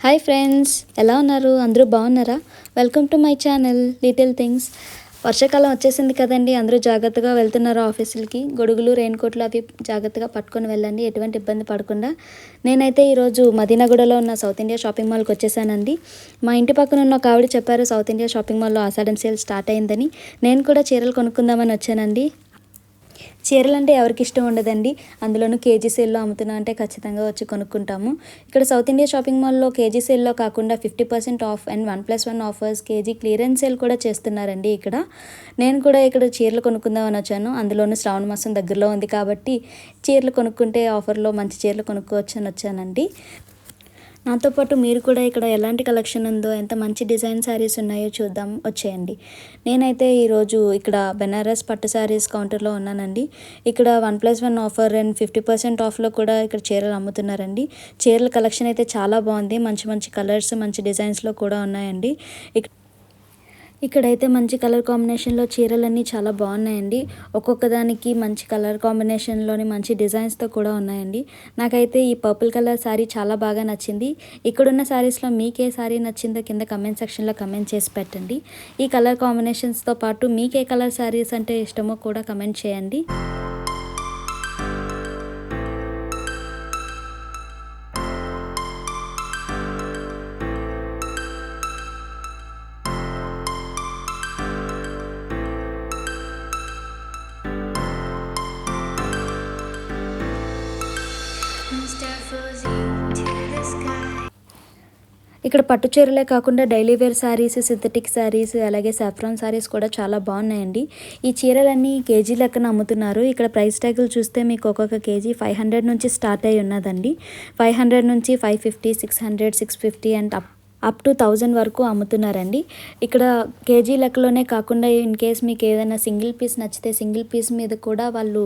Hi friends, ఎలా ఉన్నారు? అందరూ బాగున్నారా? Welcome to my channel little things. వర్షాకాలం వచ్చేసింది కదండి. అందరూ జాగ్రత్తగా వెళ్తున్నారు ఆఫీసులకి. గొడుగులు, రెయిన్ కోట్లు అవి జాగ్రత్తగా పట్టుకొని వెళ్ళండి, ఎటువంటి ఇబ్బంది పడకుండా. నేనైతే ఈరోజు మదీనాగూడలో ఉన్న సౌత్ ఇండియా షాపింగ్ మాల్కి వచ్చేసానండి. మా ఇంటి పక్కన ఉన్న ఒక ఆవిడ చెప్పారు సౌత్ ఇండియా షాపింగ్ మాల్లో ఆషాఢం సేల్ స్టార్ట్ అయిందని. నేను కూడా చీరలు కొనుక్కుందామని వచ్చానండి. చీరలు అంటే ఎవరికి ఇష్టం ఉండదండి. అందులోనూ కేజీ సేల్లో అమ్ముతున్నా అంటే ఖచ్చితంగా వచ్చి కొనుక్కుంటాము. ఇక్కడ సౌత్ ఇండియా షాపింగ్ మాల్లో కేజీ సేల్లో కాకుండా 50% of and 1+1 offers, KG clearance sale కూడా చేస్తున్నారండి ఇక్కడ. నేను కూడా ఇక్కడ చీరలు కొనుక్కుందామని వచ్చాను. అందులోనూ శ్రావణ మాసం దగ్గరలో ఉంది కాబట్టి చీరలు కొనుక్కుంటే ఆఫర్లో మంచి చీరలు కొనుక్కోవచ్చు అని వచ్చానండి. నాతో పాటు మీరు కూడా ఇక్కడ ఎలాంటి కలెక్షన్ ఉందో, ఎంత మంచి డిజైన్ శారీస్ ఉన్నాయో చూద్దాం, వచ్చేయండి. నేనైతే ఈరోజు ఇక్కడ బెనారస్ పట్టు శారీస్ కౌంటర్లో ఉన్నానండి. ఇక్కడ 1+1 ఆఫర్ అండ్ 50% ఆఫ్లో కూడా ఇక్కడ చీరలు అమ్ముతున్నారండి. చీరల కలెక్షన్ అయితే చాలా బాగుంది. మంచి మంచి కలర్స్, మంచి డిజైన్స్లో కూడా ఉన్నాయండి. ఇక్కడైతే మంచి కలర్ కాంబినేషన్లో చీరలన్నీ చాలా బాగున్నాయండి. ఒక్కొక్క దానికి మంచి కలర్ కాంబినేషన్లోని మంచి డిజైన్స్తో కూడా ఉన్నాయండి. నాకైతే ఈ పర్పుల్ కలర్ శారీ చాలా బాగా నచ్చింది. ఇక్కడున్న శారీస్లో మీకే శారీ నచ్చిందో కింద కమెంట్ సెక్షన్లో కమెంట్ చేసి పెట్టండి. ఈ కలర్ కాంబినేషన్స్తో పాటు మీకే కలర్ శారీస్ అంటే ఇష్టమో కూడా కమెంట్ చేయండి. ఇక్కడ పట్టు చీరలే కాకుండా daily wear saris, synthetic saris, అలాగే సాఫ్రాన్ శారీస్ కూడా చాలా బాగున్నాయండి. ఈ చీరలన్నీ కేజీ లెక్కన అమ్ముతున్నారు. ఇక్కడ ప్రైస్ ట్యాగులు చూస్తే మీకు ఒక్కొక్క కేజీ 500 నుంచి స్టార్ట్ అయ్యి ఉన్నదండి. 500 నుంచి 550, 600, 650 అండ్ అప్ టు 1000 వరకు అమ్ముతున్నారండి. ఇక్కడ కేజీ లెక్కలోనే కాకుండా ఇన్ కేస్ మీకు ఏదైనా సింగిల్ పీస్ నచ్చితే సింగిల్ పీస్ మీద కూడా వాళ్ళు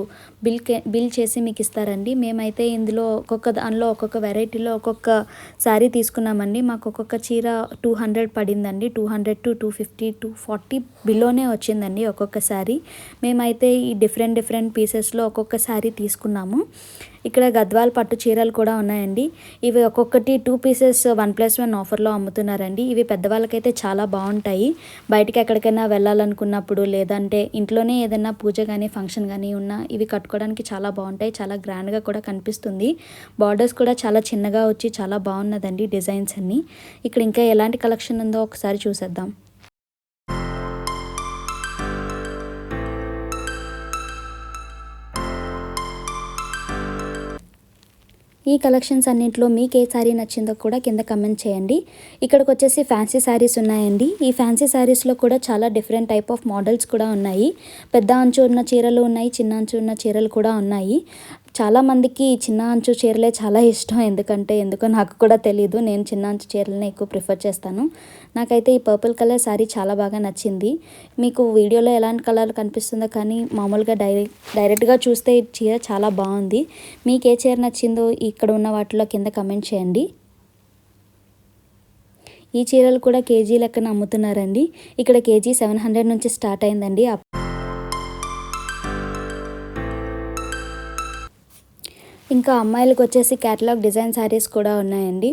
బిల్ చేసి మీకు ఇస్తారండి. మేమైతే ఇందులో దానిలో ఒక్కొక్క వెరైటీలో ఒక్కొక్క శారీ తీసుకున్నామండి. మాకు ఒక్కొక్క చీర 200 పడిందండి. 200 to 250, 240 బిలోనే వచ్చిందండి ఒక్కొక్క శారీ. మేమైతే ఈ డిఫరెంట్ పీసెస్లో ఒక్కొక్క శారీ తీసుకున్నాము. ఇక్కడ గద్వాల్ పట్టు చీరలు కూడా ఉన్నాయండి. ఇవి ఒక్కొక్కటి 2 పీసెస్ 1+1 ఆఫర్లో అమ్ముతున్నారండి. ఇవి పెద్దవాళ్ళకైతే చాలా బాగుంటాయి. బయటికి ఎక్కడికైనా వెళ్ళాలనుకున్నప్పుడు, లేదంటే ఇంట్లోనే ఏదైనా పూజ కానీ ఫంక్షన్ కానీ ఉన్నా ఇవి కట్టుకోవడానికి చాలా బాగుంటాయి. చాలా గ్రాండ్గా కూడా కనిపిస్తుంది. బార్డర్స్ కూడా చాలా చిన్నగా వచ్చి చాలా బాగున్నదండి డిజైన్స్ అన్నీ. ఇక్కడ ఇంకా ఎలాంటి కలెక్షన్ ఉందో ఒకసారి చూసేద్దాం. ఈ కలెక్షన్స్ అన్నింటిలో మీకు ఏ శారీ నచ్చిందో కూడా కింద కమెంట్ చేయండి. ఇక్కడికి వచ్చేసి ఫ్యాన్సీ శారీస్ ఉన్నాయండి. ఈ ఫ్యాన్సీ శారీస్లో కూడా చాలా డిఫరెంట్ టైప్ ఆఫ్ మోడల్స్ కూడా ఉన్నాయి. పెద్ద అంచు ఉన్న చీరలు ఉన్నాయి, చిన్న అంచు ఉన్న చీరలు కూడా ఉన్నాయి. చాలామందికి చిన్న అంచు చీరలే చాలా ఇష్టం. ఎందుకో నాకు కూడా తెలీదు. నేను చిన్న అంచు చీరలనే ఎక్కువ ప్రిఫర్ చేస్తాను. నాకైతే ఈ పర్పుల్ కలర్ శారీ చాలా బాగా నచ్చింది. మీకు వీడియోలో ఎలాంటి కలర్ కనిపిస్తుందో కానీ మామూలుగా డైరెక్ట్గా చూస్తే ఈ చీర చాలా బాగుంది. మీకు ఏ చీర నచ్చిందో ఇక్కడ ఉన్న వాటిలో కింద కమెంట్ చేయండి. ఈ చీరలు కూడా కేజీ లెక్కన అమ్ముతున్నారండి. ఇక్కడ కేజీ 700 నుంచి స్టార్ట్ అయిందండి. ఇంకా అమ్మాయిలకు వచ్చేసి క్యాటలాగ్ డిజైన్ శారీస్ కూడా ఉన్నాయండి.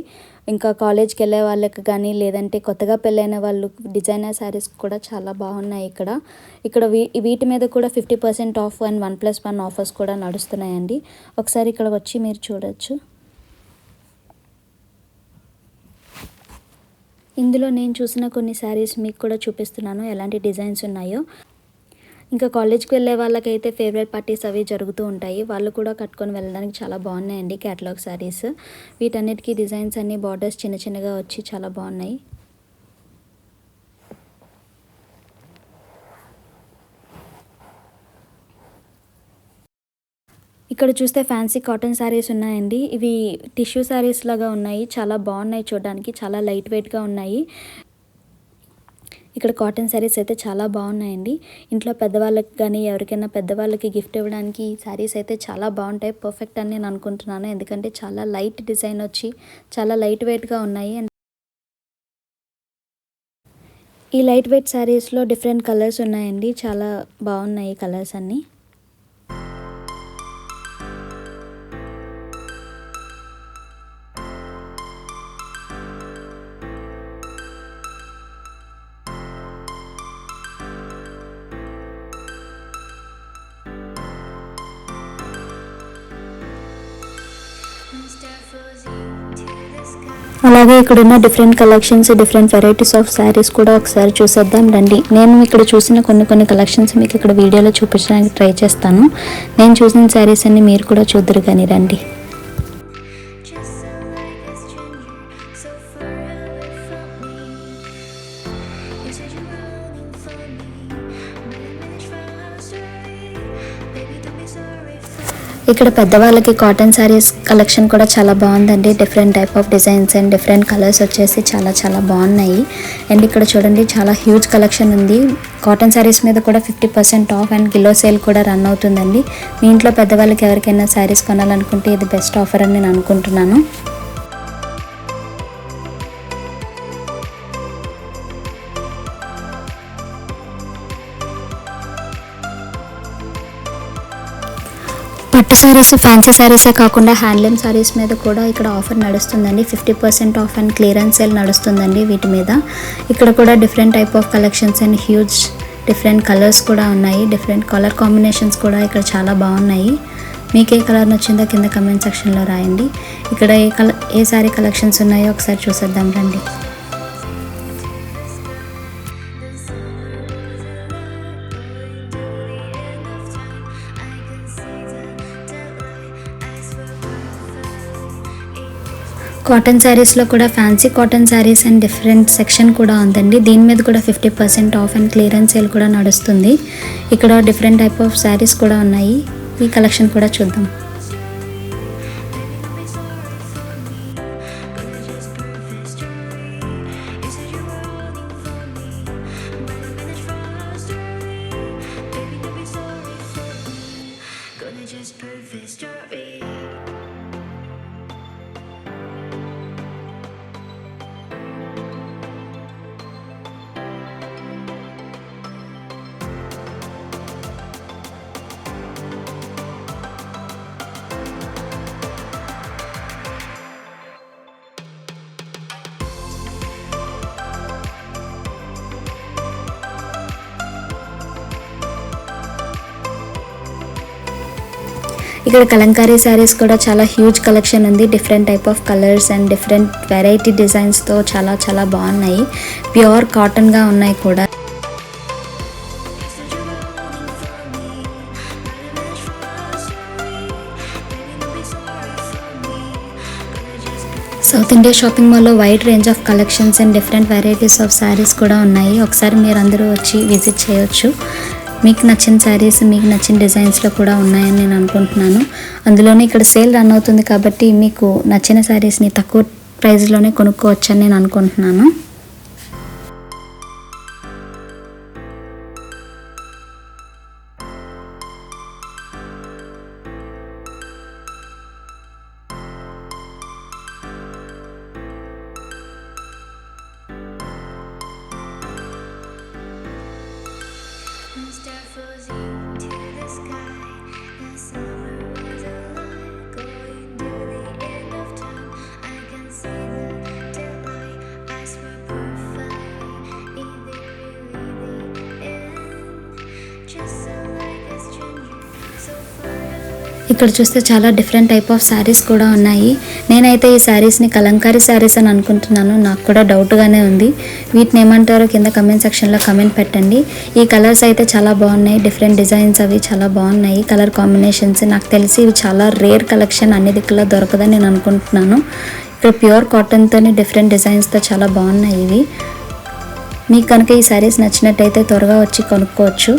ఇంకా కాలేజ్కి వెళ్ళే వాళ్ళకి కానీ, లేదంటే కొత్తగా పెళ్ళైన వాళ్ళు డిజైనర్ శారీస్ కూడా చాలా బాగున్నాయి. ఇక్కడ వీటి మీద కూడా 50% ఆఫ్ అండ్ 1+1 ఆఫర్స్ కూడా నడుస్తున్నాయండి. ఒకసారి ఇక్కడ వచ్చి మీరు చూడొచ్చు. ఇందులో నేను చూసిన కొన్ని శారీస్ మీకు కూడా చూపిస్తున్నాను ఎలాంటి డిజైన్స్ ఉన్నాయో. ఇంకా కాలేజ్కి వెళ్ళే వాళ్ళకైతే ఫేవరెట్ పార్టీస్ అవి జరుగుతూ ఉంటాయి. వాళ్ళు కూడా కట్టుకొని వెళ్ళడానికి చాలా బాగున్నాయండి క్యాటలాగ్ శారీస్. వీటన్నిటికీ డిజైన్స్ అన్ని బార్డర్స్ చిన్నగా వచ్చి చాలా బాగున్నాయి. ఇక్కడ చూస్తే ఫ్యాన్సీ కాటన్ శారీస్ ఉన్నాయండి. ఇవి టిష్యూ శారీస్ లాగా ఉన్నాయి. చాలా బాగున్నాయి చూడడానికి. చాలా లైట్ వెయిట్గా ఉన్నాయి. ఇక్కడ కాటన్ శారీస్ అయితే చాలా బాగున్నాయండి. ఇంట్లో పెద్దవాళ్ళకి కానీ ఎవరికైనా పెద్దవాళ్ళకి గిఫ్ట్ ఇవ్వడానికి ఈ శారీస్ అయితే చాలా బాగుంటాయి. పర్ఫెక్ట్ అని నేను అనుకుంటున్నాను. ఎందుకంటే చాలా లైట్ డిజైన్ వచ్చి చాలా లైట్ వెయిట్గా ఉన్నాయి. ఈ లైట్ వెయిట్ శారీస్లో డిఫరెంట్ కలర్స్ ఉన్నాయండి. చాలా బాగున్నాయి కలర్స్ అన్నీ. అలాగే ఇక్కడ ఉన్న different collections, different varieties of saris కూడా ఒకసారి చూసేద్దాం రండి. నేను ఇక్కడ చూసిన కొన్ని కలెక్షన్స్ మీకు ఇక్కడ వీడియోలో చూపించడానికి ట్రై చేస్తాను. నేను చూసిన శారీస్ అన్ని మీరు కూడా చూద్దరు కానీ రండి. ఇక్కడ పెద్దవాళ్ళకి కాటన్ శారీస్ కలెక్షన్ కూడా చాలా బాగుందండి. Different type of designs and different colours వచ్చేసి చాలా బాగున్నాయి. అండ్ ఇక్కడ చూడండి చాలా హ్యూజ్ కలెక్షన్ ఉంది. కాటన్ శారీస్ మీద కూడా 50% ఆఫ్ అండ్ కిలో సేల్ కూడా రన్ అవుతుందండి. మీ ఇంట్లో పెద్దవాళ్ళకి ఎవరికైనా శారీస్ కొనాలనుకుంటే ఇది బెస్ట్ ఆఫర్ అని నేను అనుకుంటున్నాను. పట్టు శారీస్, ఫ్యాన్సీ శారీసే కాకుండా హ్యాండ్లూమ్ శారీస్ మీద కూడా ఇక్కడ ఆఫర్ నడుస్తుందండి. 50% ఆఫ్ అండ్ క్లియరెన్స్ సేల్ నడుస్తుందండి వీటి మీద. ఇక్కడ కూడా different type of collections and huge different colours కూడా ఉన్నాయి. డిఫరెంట్ కలర్ కాంబినేషన్స్ కూడా ఇక్కడ చాలా బాగున్నాయి. మీకు ఏ కలర్ నచ్చిందో కింద కమెంట్ సెక్షన్లో రాయండి. ఇక్కడ ఏ శారీ కలెక్షన్స్ ఉన్నాయో ఒకసారి చూసేద్దాం రండి. కాటన్ శారీస్లో కూడా fancy cotton saris and different section కూడా ఉందండి. దీని మీద కూడా 50% ఆఫ్ అండ్ క్లియరెన్స్ సేల్ కూడా నడుస్తుంది. ఇక్కడ డిఫరెంట్ టైప్ ఆఫ్ శారీస్ కూడా ఉన్నాయి. ఈ కలెక్షన్ కూడా చూద్దాం. ఇక్కడ కలంకారీ శారీస్ కూడా చాలా హ్యూజ్ కలెక్షన్ ఉంది. Different type of colours and different variety డిజైన్స్తో చాలా బాగున్నాయి. ప్యూర్ కాటన్గా ఉన్నాయి కూడా. సౌత్ ఇండియా షాపింగ్ మాల్లో wide range of collections and different varieties of saris కూడా ఉన్నాయి. ఒకసారి మీరు అందరూ వచ్చి విజిట్ చేయొచ్చు. మీకు నచ్చిన శారీస్, మీకు నచ్చిన డిజైన్స్లో కూడా ఉన్నాయని నేను అనుకుంటున్నాను. అందులోనే ఇక్కడ సేల్ రన్ అవుతుంది కాబట్టి మీకు నచ్చిన శారీస్ని తక్కువ ప్రైస్లోనే కొనుక్కోవచ్చని నేను అనుకుంటున్నాను. ఇక్కడ చూస్తే చాలా డిఫరెంట్ టైప్ ఆఫ్ శారీస్ కూడా ఉన్నాయి. నేనైతే ఈ శారీస్ని కలంకారీ శారీస్ అని అనుకుంటున్నాను. నాకు కూడా డౌట్గానే ఉంది. వీటిని ఏమంటారో కింద కమెంట్ సెక్షన్లో కమెంట్ పెట్టండి. ఈ కలర్స్ అయితే చాలా బాగున్నాయి. డిఫరెంట్ డిజైన్స్ అవి చాలా బాగున్నాయి. కలర్ కాంబినేషన్స్ నాకు తెలిసి ఇవి చాలా రేర్ కలెక్షన్, అన్ని దిక్కులో దొరకదని నేను అనుకుంటున్నాను. ఇక్కడ ప్యూర్ కాటన్తోని డిఫరెంట్ డిజైన్స్తో చాలా బాగున్నాయి ఇవి. మీకు కనుక ఈ శారీస్ నచ్చినట్టయితే త్వరగా వచ్చి కొనుక్కోవచ్చు.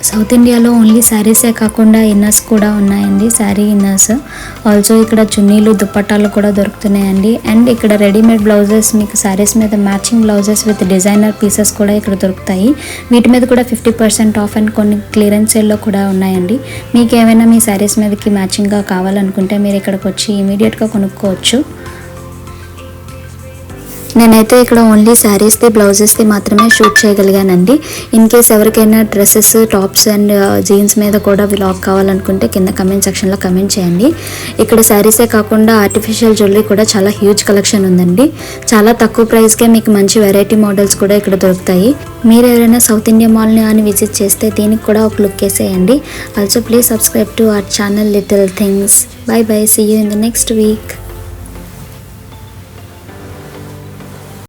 సౌత్ ఇండియాలో ఓన్లీ శారీసే కాకుండా ఇన్నర్స్ కూడా ఉన్నాయండి. శారీ ఇన్నర్స్ ఆల్సో ఇక్కడ చున్నీలు, దుప్పట్టాలు కూడా దొరుకుతున్నాయండి. అండ్ ఇక్కడ రెడీమేడ్ బ్లౌజెస్, మీకు శారీస్ మీద matching blouses with designer pieces కూడా ఇక్కడ దొరుకుతాయి. వీటి మీద కూడా 50% ఆఫ్ అండ్ కొన్ని క్లియరెన్స్ సేల్లో కూడా ఉన్నాయండి. మీకు ఏమైనా మీ శారీస్ మీదకి మ్యాచింగ్గా కావాలనుకుంటే మీరు ఇక్కడికి వచ్చి ఇమీడియట్గా కొనుక్కోవచ్చు. నేనైతే ఇక్కడ ఓన్లీ శారీస్ది బ్లౌజెస్ది మాత్రమే షూట్ చేయగలిగానండి. ఇన్ కేస్ ఎవరికైనా డ్రెస్సెస్ టాప్స్ అండ్ జీన్స్ మీద కూడా వ్లాగ్ కావాలనుకుంటే కింద కమెంట్ సెక్షన్లో కమెంట్ చేయండి. ఇక్కడ శారీసే కాకుండా ఆర్టిఫిషియల్ జ్యువెలరీ కూడా చాలా హ్యూజ్ కలెక్షన్ ఉందండి. చాలా తక్కువ ప్రైస్కే మీకు మంచి వెరైటీ మోడల్స్ కూడా ఇక్కడ దొరుకుతాయి. మీరు ఎవరైనా సౌత్ ఇండియా మాల్ని అని విజిట్ చేస్తే దీనికి కూడా ఒక లుక్ వేసేయండి. Also please subscribe to our channel little things. Bye bye, see you in the next week.